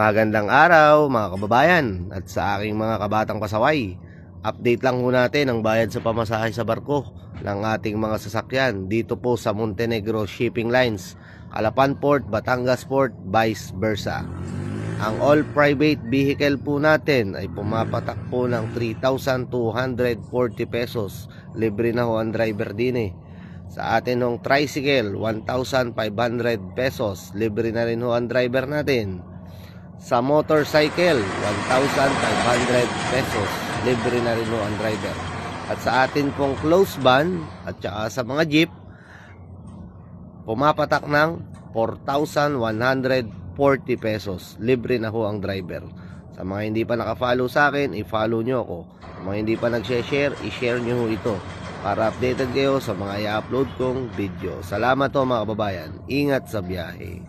Magandang araw mga kababayan at sa aking mga kabatang pasaway. Update lang ho natin ang bayad sa pamasahe sa barko ng ating mga sasakyan dito po sa Montenegro Shipping Lines, Calapan Port, Batangas Port, vice versa. Ang all private vehicle po natin ay pumapatak po ng 3,240 pesos. Libre na ho ang driver din eh. Sa atin hong tricycle, 1,500 pesos. Libre na rin ho ang driver natin. Sa motorcycle, 1,500 pesos. Libre na rin ho ang driver. At sa atin pong close van at saka sa mga jeep, pumapatak ng 4,140 pesos. Libre na ho ang driver. Sa mga hindi pa nakafollow sa akin, i-follow nyo ako. Sa mga hindi pa nag-share, i-share nyo ho ito para updated kayo sa mga i-upload kong video. Salamat ho mga kababayan. Ingat sa biyahe.